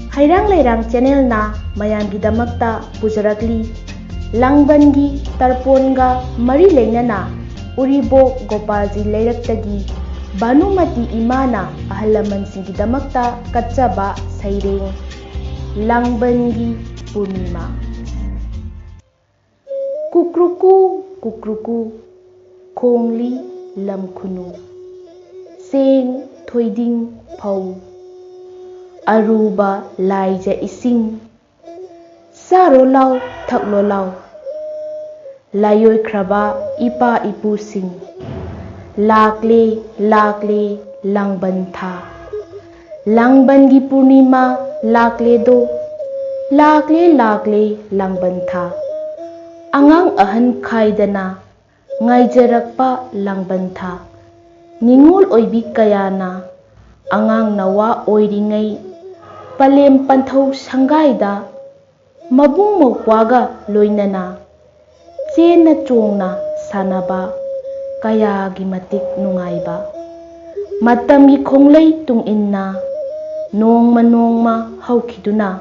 Hairang Lairang Channel na mayamgidamakta pujarakli Langbangi Tarponga Mari Lainana Uribok Gopalji Lairaktagi Banumati Imana Ahalamansingidamakta Katsaba Saireng Langbangi Purnima. Kukruku Kukruku Kongli Lamkhunu Seng Thoiding Pau Aruba Laija Ising Saro Lau Thaklo Lau Layoi Kraba Ipa Ipu Sing Lakle Lakle Langban Tha Langbangi Purnima Lakle Do Lakle Lakle Langban Tha Angang Ahan Khaidana Ngaijarakpa Langban Tha Ningol Oibi Kayana Angang Nawa Oiringai Palem Panthau Sangaida Mabung Mokwaga Loinana Chena Chongna Sanaba Kayagi Matik Nungaiba Matami Khonglei Tung Inna Nongma Nongma Haukiduna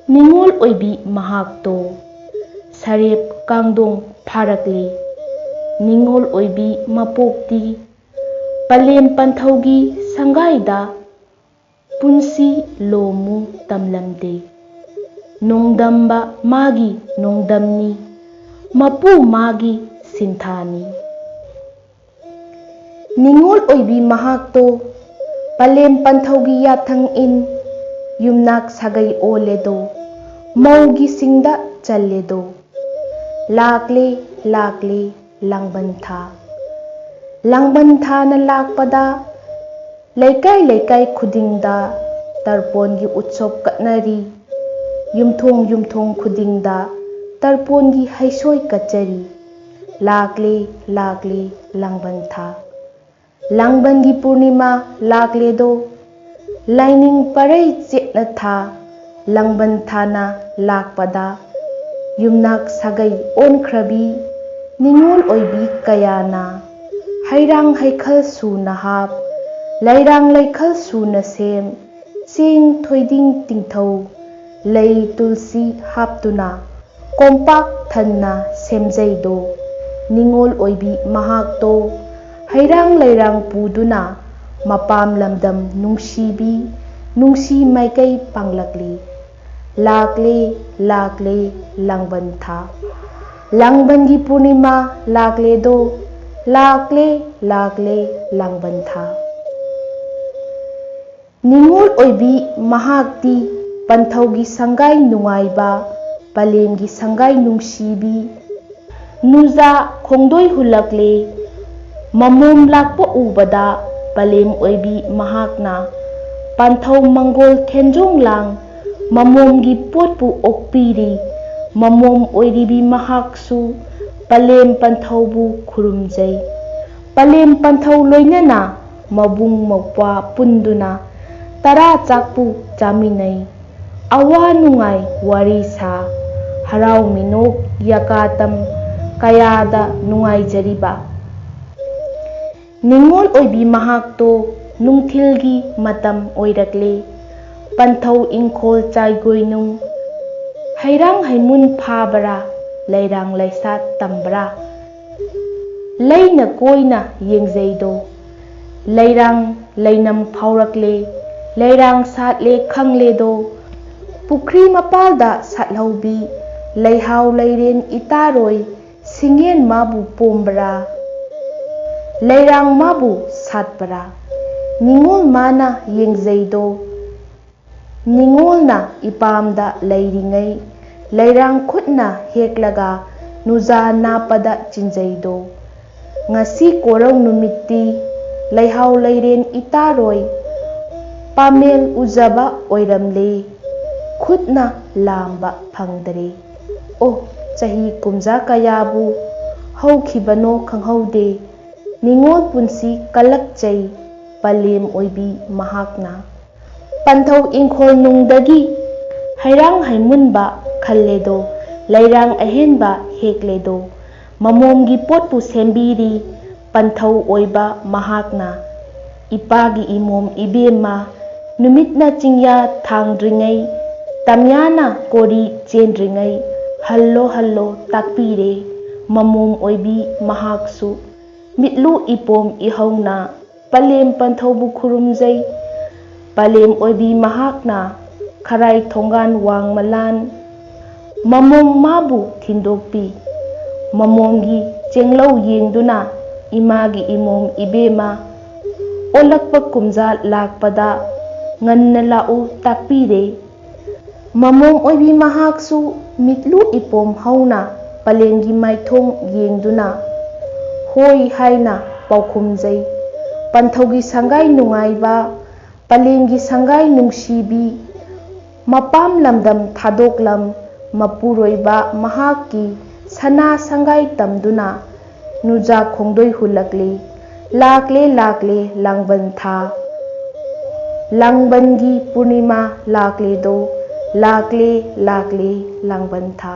Ningol Oibi Mahakto Sarep Kangdong Pharakli Ningol Oibi Mapokti Palem Panthaugi Sangaida Punsi Lomu Tamlamde Nongdamba Magi Nongdamni Mapu Magi Sinthani Ningol Oibi Mahakto Palem Panthaugi Yathang In Yumnak Sagai Oledo Maugi Singda Chaledo Lakle Lakle Langban Tha Langban Tha na lakpada Laikai Laikai Khudingda Tarpongi Utsop Katnari Yumthong Yumthong Khudingda Tarpongi Haisoi Kachari Lakle Lakle Langban Tha Langbangi Purnima Lakle Do Laining Parai Chetna Tha Langban Tha na lakpada Yumnak Sagai Onkrabi Ningol Oibi Kayana Hairang Haikal Su Nahap Lairang Laikal Su Nasem Sing Thoiding Tingthau Lei Tulsi Haptuna Kompak Thanna Semjaido Ningol Oibi Mahakto Hairang Lairang Puduna Mapam Lamdam Nungsibi Nungsi Maikai Panglakli Lakle Lakle Langban Tha Langbangi Purnima Lakle Do Lakle Lakle Langban Tha Ningol Oibi Mahakti Panthaugi Sangai Nungaiba Palemgi Sangai Nungsibi Nuza Khongdoi Hulakle Mamom Lakpa Ubada Palem Oibi Mahakna Panthau Mangol Khenjong Lang Mamomgi Potpu Okpiri Mamom Oiribi Mahaksu Palem Panthaubu Khurumjai Palem Panthau Loinana Mabung Mokwa Punduna Tara Chakpu Chaminai Awa Nungai Warisa Harau Minok Yakatam Kayada Nungai Jariba Ningol Oibi Mahakto Nungthilgi Matam Oirakle Panthau Ingkhol Chaigoinung Hairang Haimun Phabara Lairang Laisat Tambra Laina Koina Yengjaido Lairang Lainam Phaurakle Lairang Satle Khangledo Pukri Mapalda Satlaubi Laihau Lairen Itaroi Singen Mabu Pombra Lairang Mabu Satpara Ningol Mana Yengjaido Ningol na Ipamda Lairingai Lairang Khutna Heklaga Nuza Napada Chinjaido Ngasi Korau Numiti Laihau Lairen Itaroi Pamel Ujaba Oiramle Khutna Lamba Phangdare O Chahi Kumja Kayabu Haukibano Khanghaude Ningol Punsi Kalakchai Palem Oibi Mahakna Panthau Ingkhol Nungdagi Hairang Haimunba Khalledo Lairang Ahenba Hekledo Mamomgi Potpu Sembiri Panthau Oiba Mahakna Ipagi Imom Ibema नुमितना चिंया थांग्रिंगै तमयाना कोरी चेंद्रिंगै hello hello ताकपीरे ममोम ओइबी महाकसु मिटलु इपोम इहौना पलेम पंथौबु खुरुमजै पलेम ओइबी महाकना खराई थोंगान Wang Malan ममोम माबु थिंदोकपी ममोमगी चेंगलौ येंगदुना Imangi इमोम इबेमा ओलक्पा कुमजा लाकपदा ngana lau takpire mamom oibi mahaksu mitlu ipom hauna palengi maithong yengduna hoi haina paukhumjai panthogi sangai nungaiba palengi sangai nungsibi mapam lamdam thadoklam mapuroiba mahaki sana sangai tamduna nuja khongdoi hulakle lakle langban tha langbangi purnima lakle do lakle langban tha।